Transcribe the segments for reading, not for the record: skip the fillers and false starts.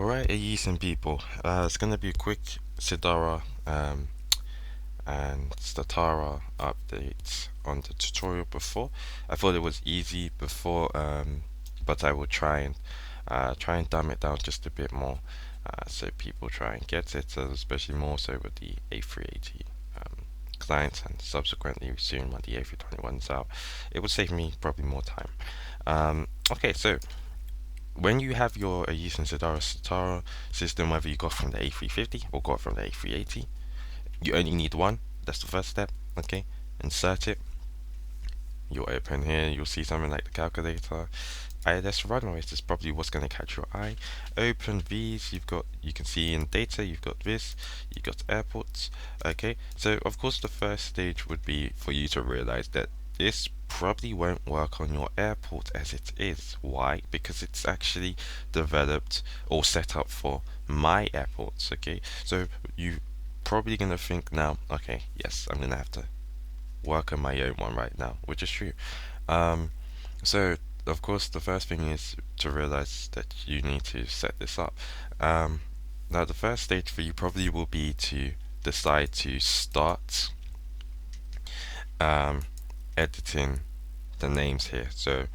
Alright, Aeson people. It's gonna be a quick Sidara and Startara update on the tutorial before. I thought it was easy before, but I will try and dumb it down just a bit more, so people try and get it, especially more so with the A380 clients, and subsequently soon when the A321 is out, it would save me probably more time. Okay, so when you have your using Sidara system, whether you got from the A350 or got from the A380, you only need one. That's the first step. Okay, insert it. You'll open here. You'll see something like the calculator. ILS runways is probably what's going to catch your eye. Open these. You can see in data. You've got this. You've got airports. Okay, so of course the first stage would be for you to realize that this probably won't work on your airport as it is. Why? Because it's actually developed or set up for my airports. Okay, so you probably gonna think now, okay, yes, I'm gonna have to work on my own one right now, which is true. Um, so of course the first thing is to realize that you need to set this up. Um, Now the first stage for you probably will be to decide to start um, editing the names here. So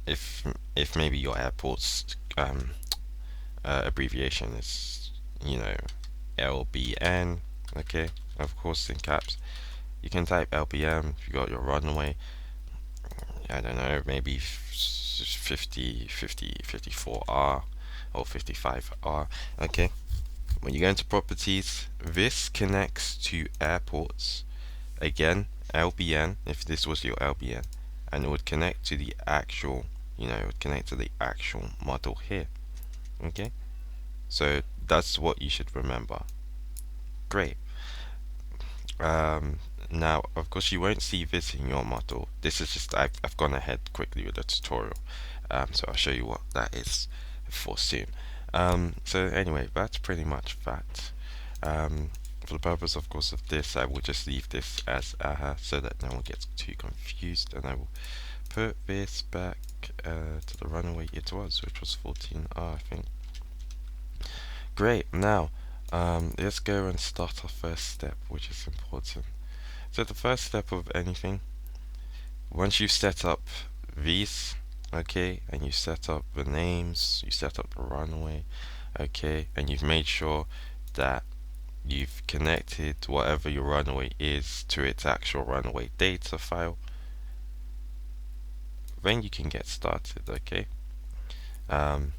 if if maybe your airport's abbreviation is, you know, LBN, okay, of course in caps. You can type LBM if you got your runway. I don't know, maybe 50, 50, 54R or 55R. Okay. When you go into properties, this connects to airports. Again, LBN, if this was your LBN, and it would connect to the actual, it would connect to the actual model here. Okay. So that's what you should remember. Great. Um, Now, of course, you won't see this in your model. This is just, I've gone ahead quickly with the tutorial. So I'll show you what that is for soon. So anyway, that's pretty much that. For the purpose, of course, of this, I will just leave this as AHA so that no one gets too confused, and I will put this back to the runway it was, which was 14R, I think. Great. Now, let's go and start our first step, which is important. So the first step of anything, once you've set up these, okay, and you set up the names, you set up the runway, okay, and you've made sure that you've connected whatever your runway is to its actual runway data file, then you can get started, okay. Um,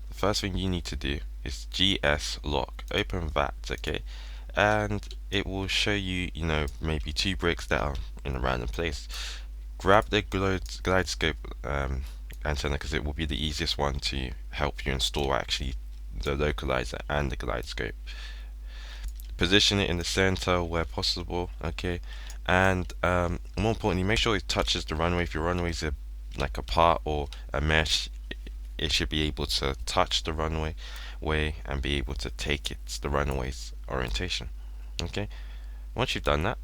the first thing you need to do is GS lock, open that, okay, and it will show you, maybe two bricks that are in a random place. Grab the glide scope antenna, because it will be the easiest one to help you install actually the localizer and the glide scope. Position it in the center where possible, okay, and more importantly, make sure it touches the runway. If your runway is like a part or a mesh, it should be able to touch the runway and be able to take the runway's orientation. Okay, once you've done that,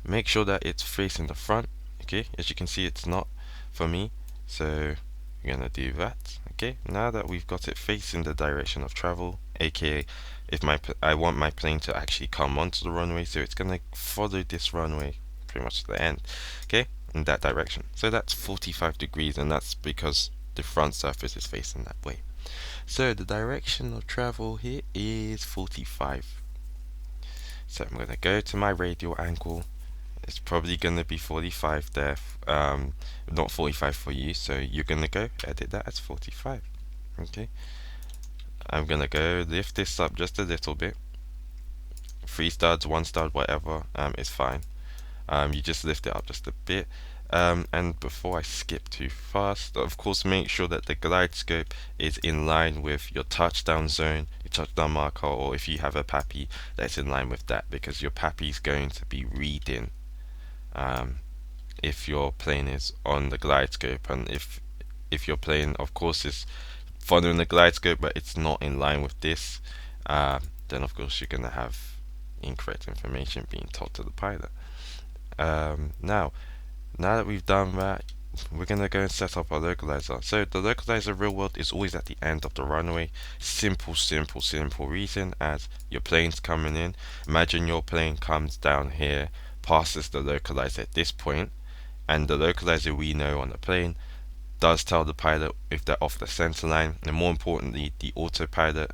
make sure that it's facing the front. Okay, as you can see, it's not for me, so you're gonna do that. Okay, now that we've got it facing the direction of travel, aka if I want my plane to actually come onto the runway, so it's gonna follow this runway pretty much to the end, okay, in that direction. So that's 45 degrees, and that's because the front surface is facing that way. So the direction of travel here is 45. So I'm gonna go to my radial angle. It's probably gonna be 45 there, not 45 for you, so you're gonna go edit that as 45. Okay, I'm gonna go lift this up just a little bit. 3 studs, 1 stud, whatever, is fine. You just lift it up just a bit. And before I skip too fast, of course, make sure that the glide scope is in line with your touchdown zone, your touchdown marker, or if you have a PAPI, that's in line with that, because your PAPI is going to be reading if your plane is on the glide scope, and if your plane, of course, is following the glide scope but it's not in line with this, then of course you're gonna have incorrect information being told to the pilot. Now, Now that we've done that, we're gonna go and set up our localizer. So the localizer real world is always at the end of the runway. Simple, simple, simple reason as your plane's coming in. Imagine your plane comes down here, passes the localizer at this point, and the localizer we know on the plane does tell the pilot if they're off the center line, and more importantly, the autopilot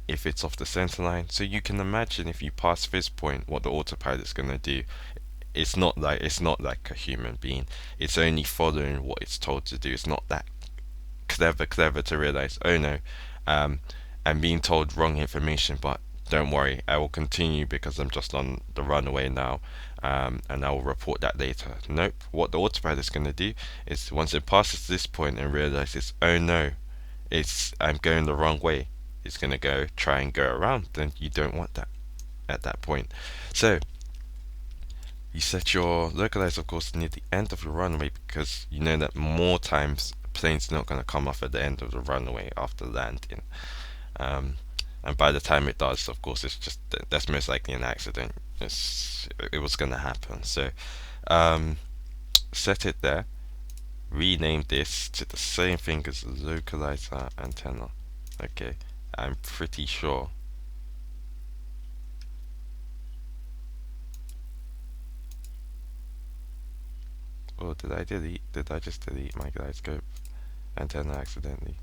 if it's off the center line. So you can imagine if you pass this point, what the autopilot's gonna do. It's not like a human being. It's only following what it's told to do. It's not that clever to realize, oh no, um, I'm being told wrong information, but don't worry, I will continue because I'm just on the runaway now, and I will report that later. Nope. What the autopilot is going to do is once it passes this point and realizes, oh no, I'm going the wrong way, it's going to go try and go around. Then you don't want that at that point. So you set your localizer, of course, near the end of your runway because you know that more times plane's not going to come off at the end of the runway after landing. Um, and by the time it does, of course, it's just that's most likely an accident. It was going to happen. So um, set it there. Rename this to the same thing as localizer antenna. Okay, I'm pretty sure. Oh, did I delete? Did I just delete my gyroscope antenna accidentally?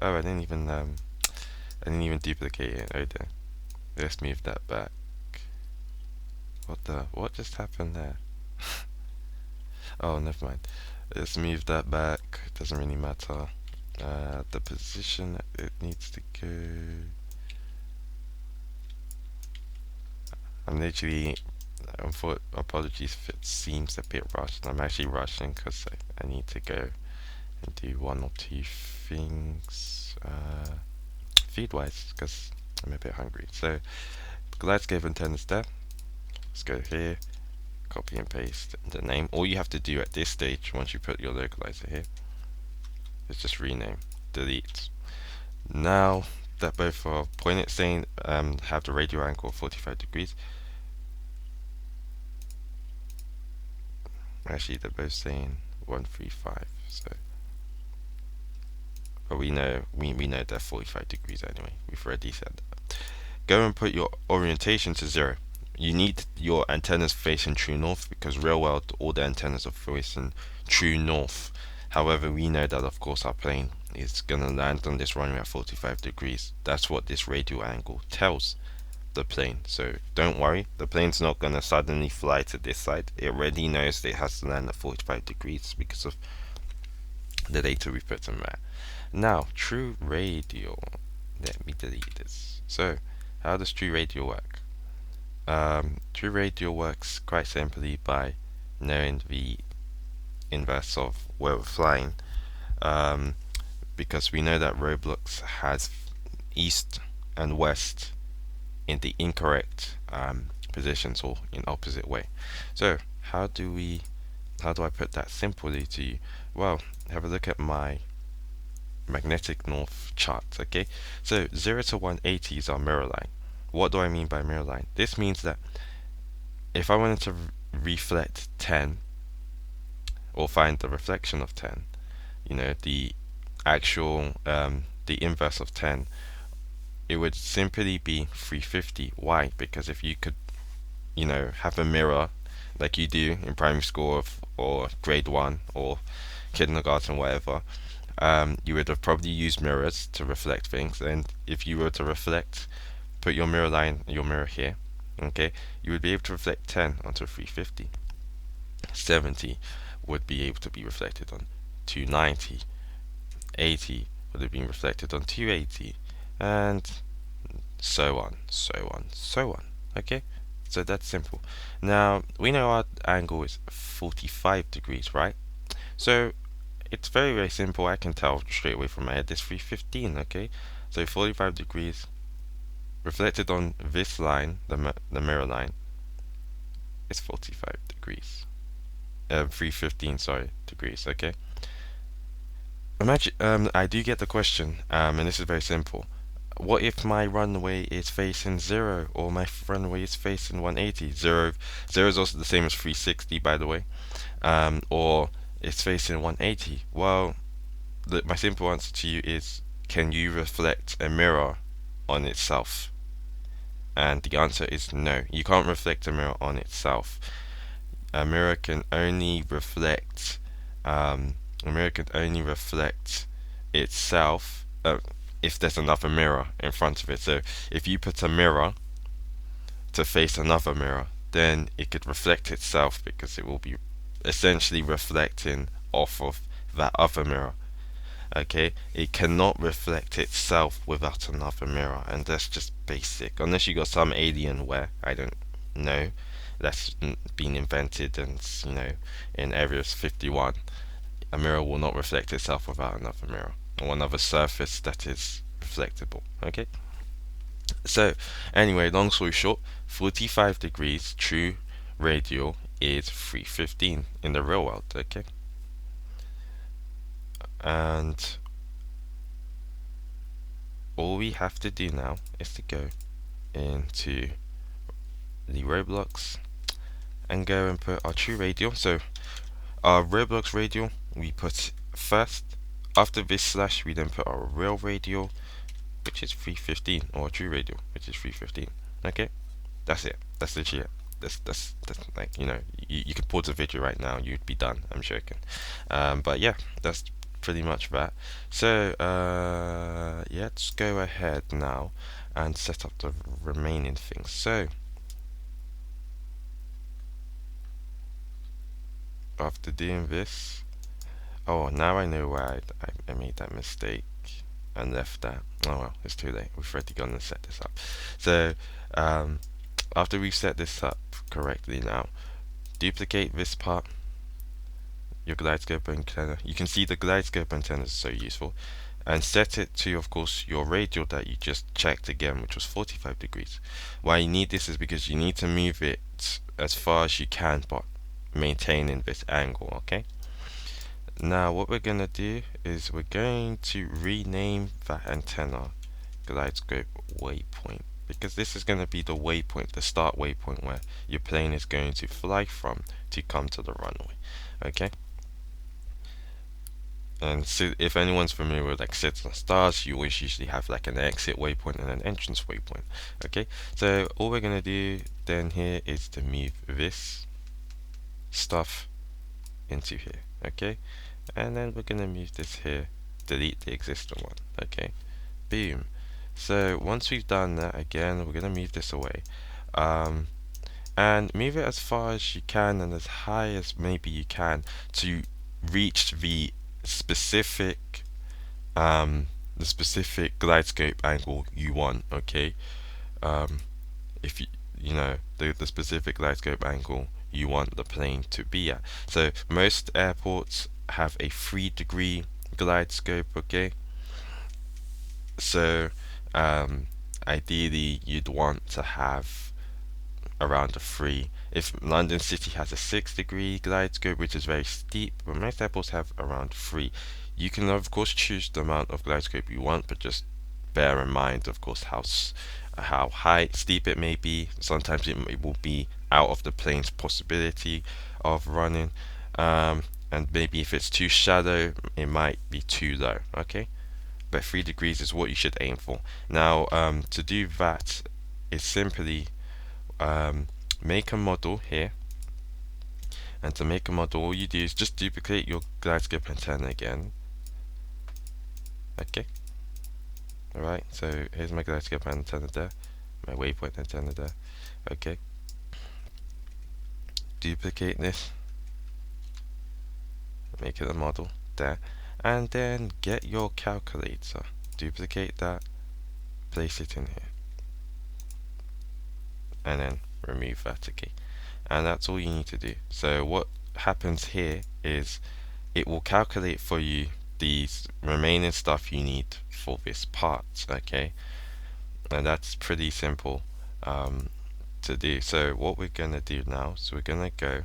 Oh, I didn't even duplicate it. Oh dear. Let's move that back. What just happened there? Oh, never mind. Let's move that back. Doesn't really matter. The position it needs to go. I'm literally. Apologies if it seems a bit rushed. I'm actually rushing because I need to go and do one or two things feed wise because I'm a bit hungry. So, let's give antennas there. Let's go here, copy and paste the name. All you have to do at this stage, once you put your localizer here, is just rename, delete. Now that both are pointed saying have the radio angle of 45 degrees. Actually, they're both saying 135. So, but we know they're 45 degrees anyway. We've already said that. Go and put your orientation to 0. You need your antennas facing true north because real world all the antennas are facing true north. However, we know that of course our plane is gonna land on this runway at 45 degrees. That's what this radial angle tells the plane. So don't worry, the plane's not gonna suddenly fly to this side. It already knows that it has to land at 45 degrees because of the data we put in there. Now, true radial. Let me delete this. So, how does true radial work? True radial works quite simply by knowing the inverse of where we're flying, um, because we know that Roblox has east and west in the incorrect positions or in opposite way. So how do I put that simply to you? Well, have a look at my magnetic north chart. Okay, so 0 to 180 is our mirror line. What do I mean by mirror line? This means that if I wanted to reflect 10 or find the reflection of 10, the actual the inverse of 10, it would simply be 350. Why? Because if you could have a mirror like you do in primary school or grade 1 or kindergarten, whatever, you would have probably used mirrors to reflect things. And if you were to reflect, put your mirror here, okay, you would be able to reflect 10 onto 350. 70 would be able to be reflected on 290. 80 would have been reflected on 280, and so on, so on, so on. Okay, so that's simple. Now we know our angle is 45 degrees, right? So it's very, very simple. I can tell straight away from my head this 315. Okay, so 45 degrees reflected on this line, the mirror line, is 45 degrees. 315, sorry, degrees. Okay. Imagine, I do get the question, and this is very simple. What if my runway is facing 0 or my runway is facing 180? 0 is also the same as 360, by the way. or it's facing 180. Well, my simple answer to you is, can you reflect a mirror on itself? And the answer is no. You can't reflect a mirror on itself. A mirror can only reflect a mirror can only reflect itself if there's another mirror in front of it. So if you put a mirror to face another mirror, then it could reflect itself because it will be essentially reflecting off of that other mirror. Okay, it cannot reflect itself without another mirror, and that's just basic. Unless you got some alien where I don't know that's been invented, and in Area 51, a mirror will not reflect itself without another mirror or another surface that is reflectable. Okay, so anyway, long story short, 45 degrees true radial is 315 in the real world. Okay, and all we have to do now is to go into the Roblox and go and put our true radial. So our Roblox radial we put first. After this slash, we then put our real radial, which is 315, or true radial, which is 315. Okay, that's it. That's literally it. That's like, you could pause the video right now, you'd be done. I'm joking. But yeah, that's pretty much that. So yeah, let's go ahead now and set up the remaining things. So after doing this, oh, now I know why I made that mistake and left that. Oh well, it's too late. We've already gone and set this up. So after we've set this up correctly now, duplicate this part, your glide scope antenna. You can see the glide scope antenna is so useful. And set it to, of course, your radial that you just checked again, which was 45 degrees. Why you need this is because you need to move it as far as you can, but maintaining this angle, okay? Now what we're going to do is we're going to rename that antenna glide scope waypoint, because this is going to be the waypoint, the start waypoint where your plane is going to fly from to come to the runway. Okay, and so if anyone's familiar with like sets and stars, you always usually have like an exit waypoint and an entrance waypoint. Okay, so all we're going to do then here is to move this stuff into here. Okay, and then we're going to move this here, delete the existing one. Okay, boom. So once we've done that, again we're going to move this away, and move it as far as you can and as high as maybe you can to reach the specific glide scope angle you want. Okay, if you know the specific glide scope angle you want the plane to be at. So most airports have a 3-degree glide scope. Okay, so ideally you'd want to have around a 3. If London City has a 6-degree glide scope, which is very steep, but most airports have around 3. You can of course choose the amount of glide scope you want, but just bear in mind, of course, how high steep it may be. Sometimes it will be out of the plane's possibility of running, and maybe if it's too shallow, it might be too low. Okay, but 3 degrees is what you should aim for. Now, to do that is simply make a model here, and to make a model, all you do is just duplicate your glide scope antenna again. Okay, alright, so here's my glide scope antenna there, my waypoint antenna there. Okay, duplicate this, make it a model there, and then get your calculator, duplicate that, place it in here, and then remove that. Okay, and that's all you need to do. So what happens here is it will calculate for you these remaining stuff you need for this part. Okay, and that's pretty simple to do. So what we're gonna do now, so we're gonna go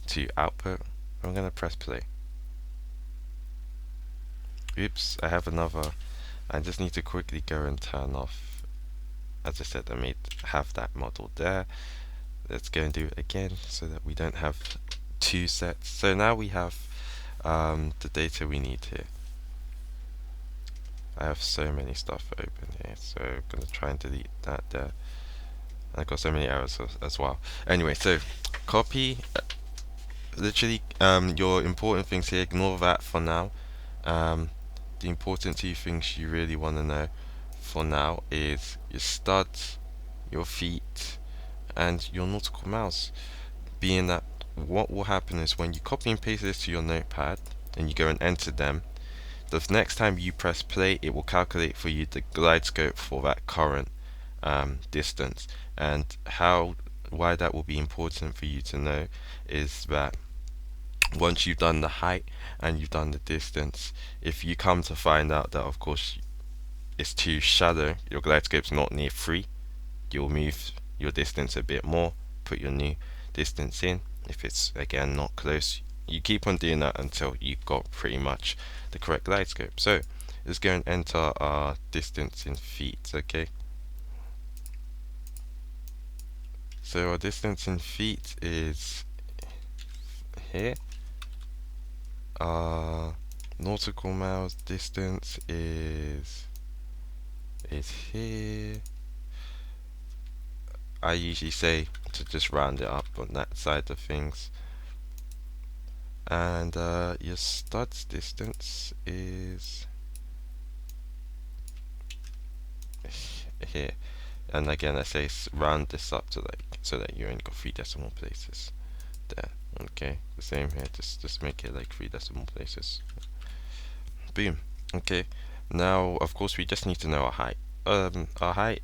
to output. I'm gonna press play. Oops, I have another. I just need to quickly go and turn off. As I said, have that model there. let's go and do it again so that we don't have two sets. So now we have the data we need here. I have so many stuff open here, so I'm gonna try and delete that there. And I've got so many errors as well. Anyway, so copy, literally, your important things here, ignore that for now. The important two things you really want to know for now is your studs, your feet, and your nautical mouse. Being that what will happen is when you copy and paste this to your notepad and you go and enter them, the next time you press play, it will calculate for you the glide scope for that current distance. And why that will be important for you to know is that once you've done the height and you've done the distance, if you come to find out that of course it's too shallow, your glide scope's not near 3, you'll move your distance a bit more, put your new distance in. If it's again not close, you keep on doing that until you've got pretty much the correct glide scope. So let's go and enter our distance in feet. Okay, so our distance in feet is here. Our nautical miles distance is here. I usually say to just round it up on that side of things. And your studs distance is here. And again, I say round this up to like so that you only got 3 decimal places there. Okay, the same here. Just make it like 3 decimal places. Boom. Okay. Now, of course, we just need to know our height. Our height,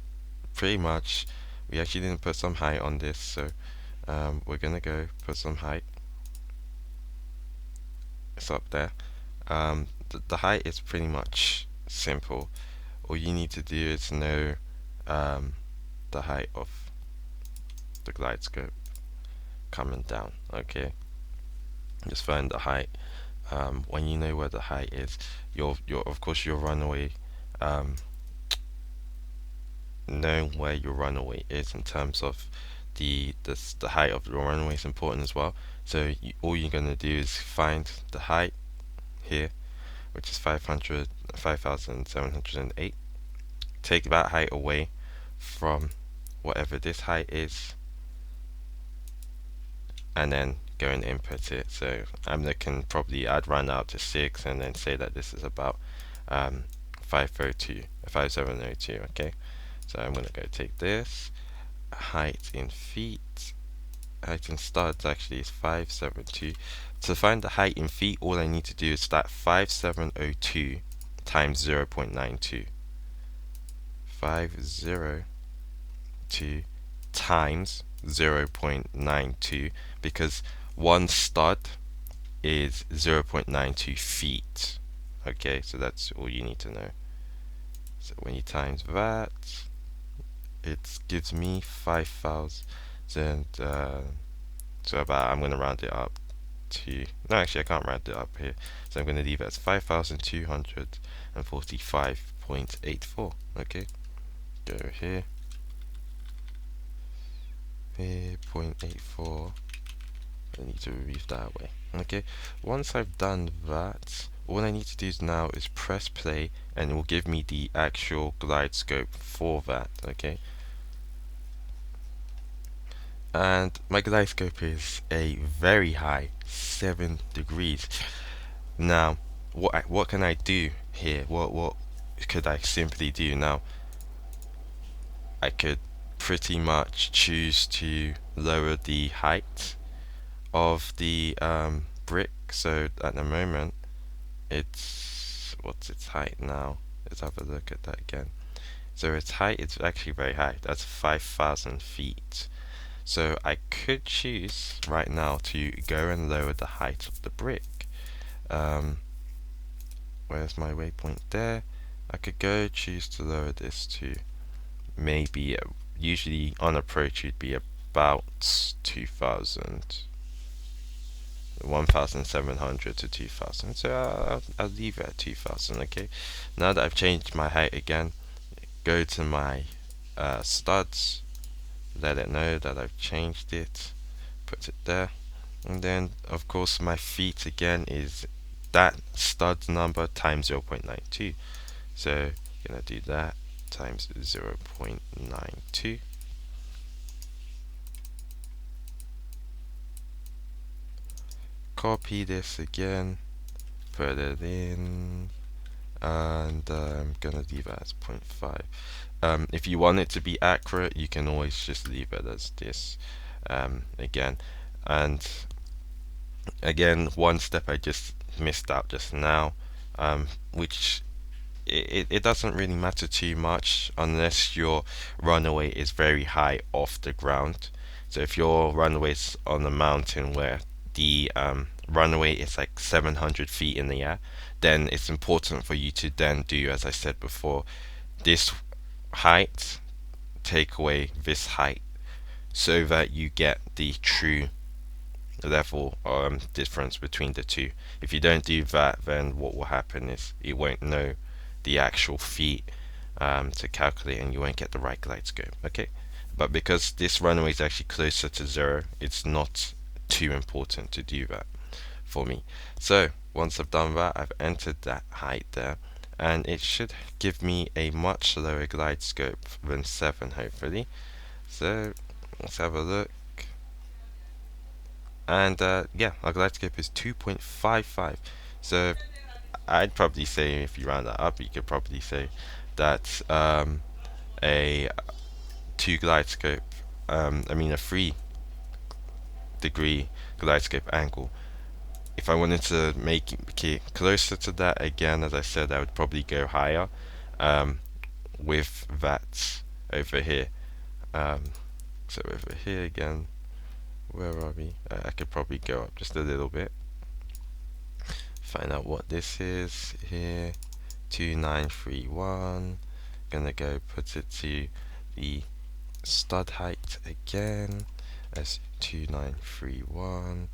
pretty much. We actually didn't put some height on this, so we're gonna go put some height. It's up there. The height is pretty much simple. All you need to do is know the height of the glide scope coming down. Okay, just find the height. When you know where the height is, your of course your runway, knowing where your runway is in terms of the height of your runway is important as well. So all you're gonna do is find the height here, which is 5,708. Take that height away from whatever this height is, and then go and input it. So I'm looking probably I'd run out to 6 and then say that this is about 5702. Okay, so I'm gonna go take this height in feet. Height in studs actually is 572. To find the height in feet, all I need to do is that 5702 times 0.92. 502 times 0.92, because one stud is 0.92 feet. Okay, so that's all you need to know. So when you times that, it gives me 5,000. So about, I'm going to round it up to, no, actually I can't round it up here, so I'm going to leave it as 5,245.84. Okay, go here, 0.84. I need to remove that away. Okay, once I've done that, all I need to do now is press play, and it will give me the actual glide scope for that. Okay, and my glide scope is a very high 7 degrees. Now, what can I do here? What could I simply do now? I could pretty much choose to lower the height of the brick. So at the moment, what's its height now? Let's have a look at that again. So its height is actually very high. That's 5,000 feet. So I could choose right now to go and lower the height of the brick. Where's my waypoint there? I could go choose to lower this to maybe, usually on approach you'd be about 1,700 to 2,000. So I'll leave it at 2,000. Okay. Now that I've changed my height again, go to my studs, let it know that I've changed it, put it there. And then of course my feet again is that stud number times 0.92. So gonna do that times 0.92. Copy this again, put it in, and I'm gonna leave it as zero point 0.5. If you want it to be accurate, you can always just leave it as this again. And again, one step I just missed out just now, which it doesn't really matter too much unless your runaway is very high off the ground. So if your runaway is on a mountain where the runaway is like 700 feet in the air, then it's important for you to then do, as I said before, this height take away this height so that you get the true level difference between the two. If you don't do that, then what will happen is it won't know the actual feet to calculate, and you won't get the right glide scope. Okay, but because this runway is actually closer to 0, it's not too important to do that for me. So once I've done that, I've entered that height there, and it should give me a much lower glide scope than 7, hopefully. So let's have a look. And yeah, our glide scope is 2.55. So I'd probably say, if you round that up, you could probably say that a 2 glide scope, a 3-degree glide scope angle. If I wanted to make it closer to that, again, as I said, I would probably go higher with that over here. So over here again, where are we? I could probably go up just a little bit. Find out what this is here. 2931. Gonna go put it to the stud height again as 2931.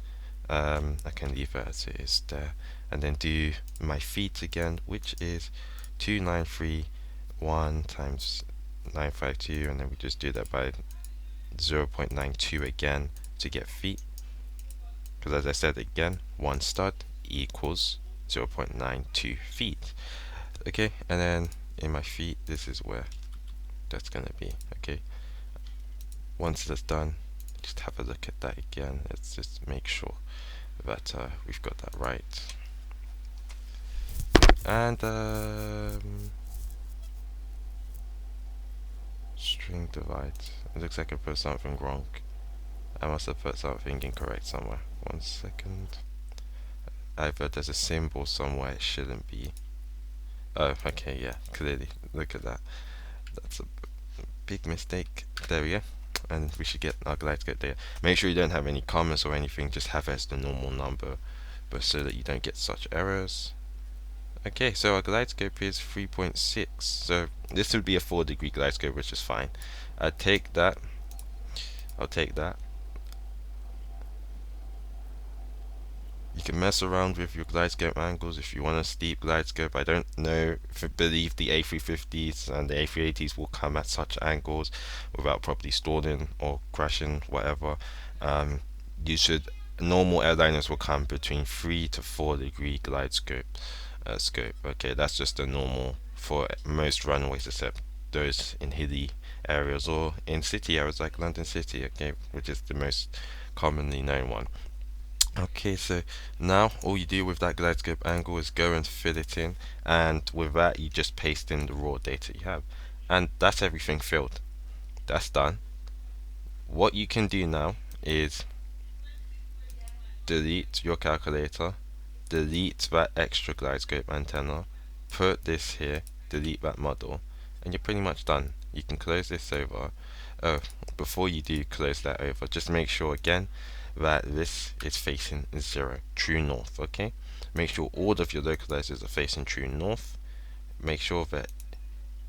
I can leave it as it is there, and then do my feet again, which is 2931 times 952, and then we just do that by 0.92 again to get feet, because as I said again, one stud equals 0.92 feet. Okay, and then in my feet, this is where that's gonna be. Okay, once that's done, just have a look at that again. Let's just make sure that we've got that right. And string divide. It looks like I put something wrong. I must have put something incorrect somewhere. 1 second. Either there's a symbol somewhere it shouldn't be. Oh, okay, yeah, clearly. Look at that. That's a big mistake. There we go. And we should get our glide scope there. Make sure you don't have any commas or anything, just have it as the normal number, but so that you don't get such errors. Okay, so our glide scope is 3.6. So this would be a 4-degree glide scope, which is fine. I'll take that. You can mess around with your glide scope angles if you want a steep glide scope. I don't know if I believe the A350s and the A380s will come at such angles without properly stalling or crashing, whatever. You should normal airliners will come between 3 to 4-degree glide scope. Okay, that's just the normal for most runways, except those in hilly areas or in city areas like London City. Okay, which is the most commonly known one. Okay, so now all you do with that glide scope angle is go and fill it in, and with that you just paste in the raw data you have, and that's everything filled. That's done. What you can do now is delete your calculator, delete that extra glide scope antenna, put this here, delete that model, and you're pretty much done. You can close this over. Oh, before you do close that over, just make sure again that this is facing 0, true north. Okay, make sure all of your localizers are facing true north. Make sure that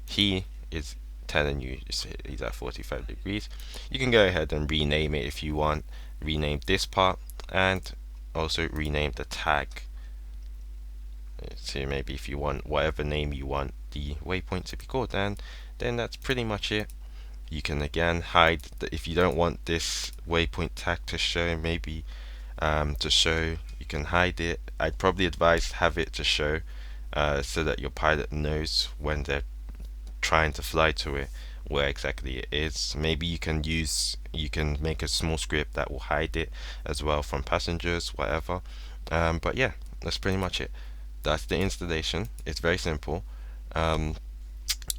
he is telling you he's at 45 degrees. You can go ahead and rename it if you want. Rename this part, and also rename the tag. So maybe if you want whatever name you want the waypoint to be called, and then that's pretty much it. You can again hide if you don't want this waypoint tag to show, maybe you can hide it. I'd probably advise have it to show so that your pilot knows when they're trying to fly to it where exactly it is. Maybe you can make a small script that will hide it as well from passengers, whatever. But yeah, that's pretty much it. That's the installation. It's very simple. Um,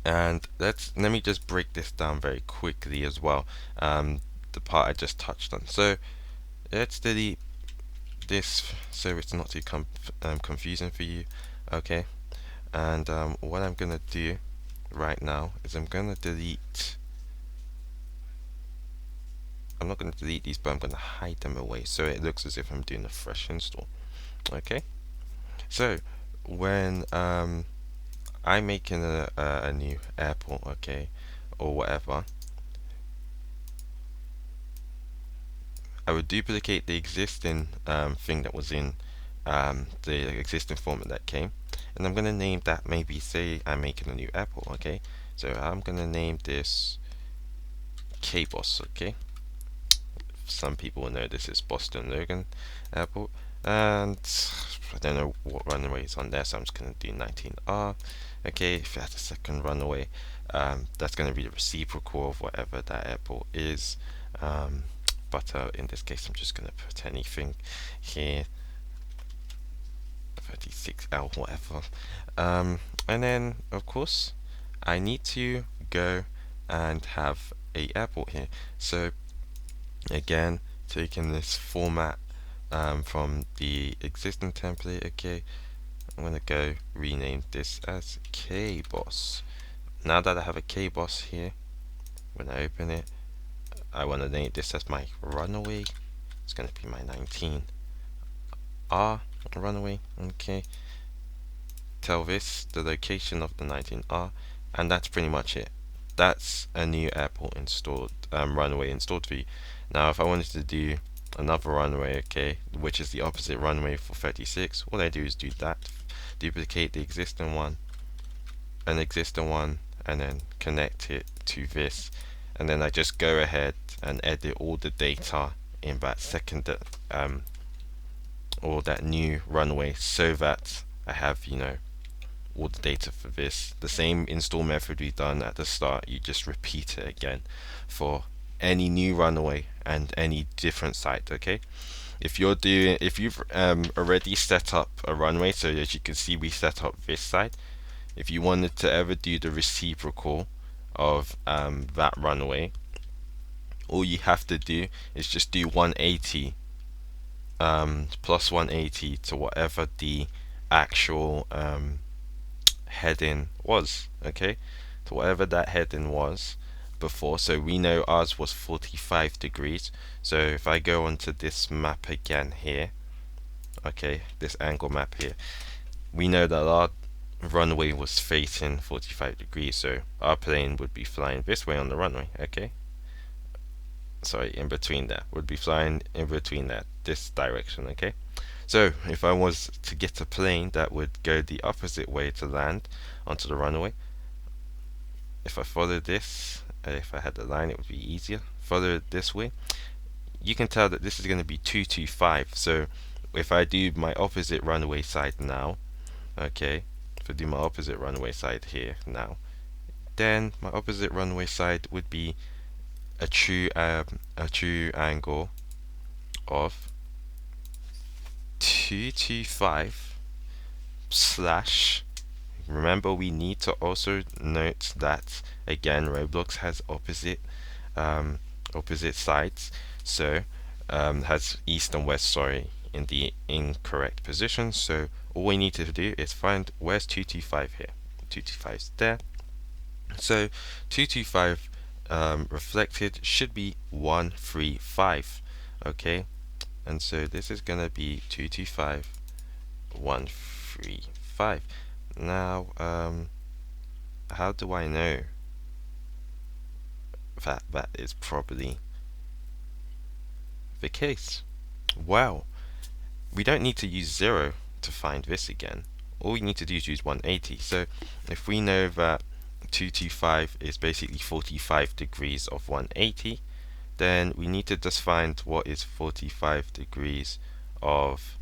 and let me just break this down very quickly as well. The part I just touched on. So let's delete this so it's not too confusing for you. Okay. And what I'm gonna do right now is I'm not gonna delete these, but I'm gonna hide them away so it looks as if I'm doing a fresh install. Okay. So when I'm making a new airport, okay, or whatever, I would duplicate the existing thing that was in the existing format that came, and I'm gonna name that, maybe say I'm making a new airport, okay. So I'm gonna name this KBOS, okay. Some people will know this is Boston Logan Airport, and I don't know what runway is on there, so I'm just gonna do 19R. Okay, if it has a second runway, that's gonna be the reciprocal of whatever that airport is. But in this case, I'm just gonna put anything here, 36L, whatever. And then, of course, I need to go and have a airport here. So again, taking this format from the existing template, okay, I'm gonna go rename this as KBoss. Now that I have a KBoss here, when I open it, I want to name this as my runway. It's gonna be my 19R runway, okay. Tell this the location of the 19R, and that's pretty much it. That's a new airport installed, runway installed for you. Now if I wanted to do another runway, okay, which is the opposite runway for 36, all I do is do that, duplicate the existing one, and then connect it to this, and then I just go ahead and edit all the data in that second or that new runway, so that I have, you know, all the data for this. The same install method we've done at the start, you just repeat it again for any new runway and any different site, okay. If you've already set up a runway, so as you can see we set up this site, if you wanted to ever do the reciprocal of that runway, all you have to do is just do 180 plus 180 to whatever the actual heading was, okay, to whatever that heading was before. So we know ours was 45 degrees. So if I go onto this map again here, okay, this angle map here, we know that our runway was facing 45 degrees, so our plane would be flying this way on the runway, okay. Sorry, in between that, would be flying in between that, this direction, okay. So if I was to get a plane that would go the opposite way to land onto the runway, if I follow this, if I had the line, it would be easier. Follow it this way. You can tell that this is going to be 225. So if I do my opposite runway side now, okay, if I do my opposite runway side here now, then my opposite runway side would be a true angle of 225 slash, remember we need to also note that again Roblox has opposite sides, so has east and west, sorry, in the incorrect position. So all we need to do is find where's 225 here. 225 is there, so 225 reflected should be 135, okay. And so this is gonna be 225 135. Now how do I know that that is probably the case? Well, we don't need to use 0 to find this again. All we need to do is use 180. So if we know that 225 is basically 45 degrees of 180. Then we need to just find what is 45 degrees of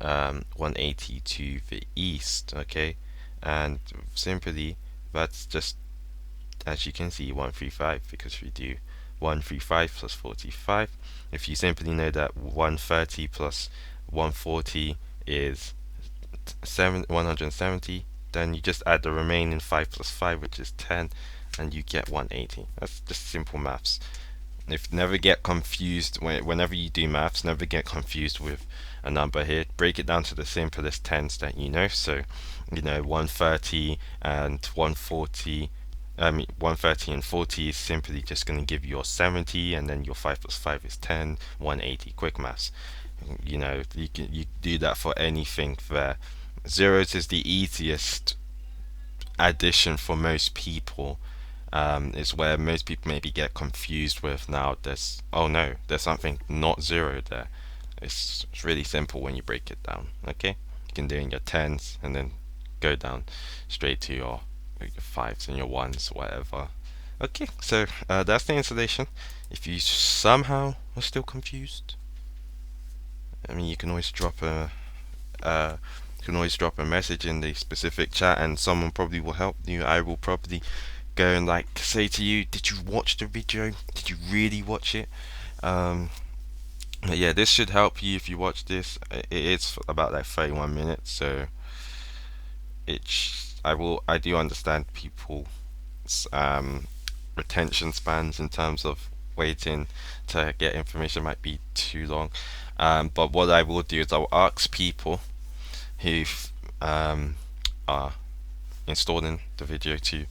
180 to the east, okay? And simply, that's just, as you can see, 135, because we do 135 plus 45. If you simply know that 130 plus 140 is 170, then you just add the remaining 5 plus 5, which is 10, and you get 180. That's just simple maths. If never get confused whenever you do maths, never get confused with a number here. Break it down to the simplest tens that you know. So, 130 and 140. 130 and 40 is simply just going to give you your 70, and then your 5 plus 5 is 10, 180. Quick maths. You do that for anything there. Zeros is the easiest addition for most people. Is where most people maybe get confused with. Now there's, oh no, there's something not zero there. It's really simple when you break it down. Okay, you can do it in your tens and then go down straight to your fives and your ones, whatever. Okay, so that's the installation. If you somehow are still confused, I mean, you can always drop a message in the specific chat, and someone probably will help you. I will probably go and like say to you, did you watch the video? Did you really watch it? But yeah, this should help you if you watch this. It's about like 31 minutes, so I do understand people's retention spans in terms of waiting to get information might be too long. But what I will do is I will ask people who are installing the video to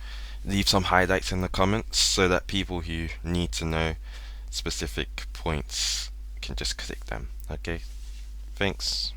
leave some highlights in the comments, so that people who need to know specific points can just click them. Okay, thanks.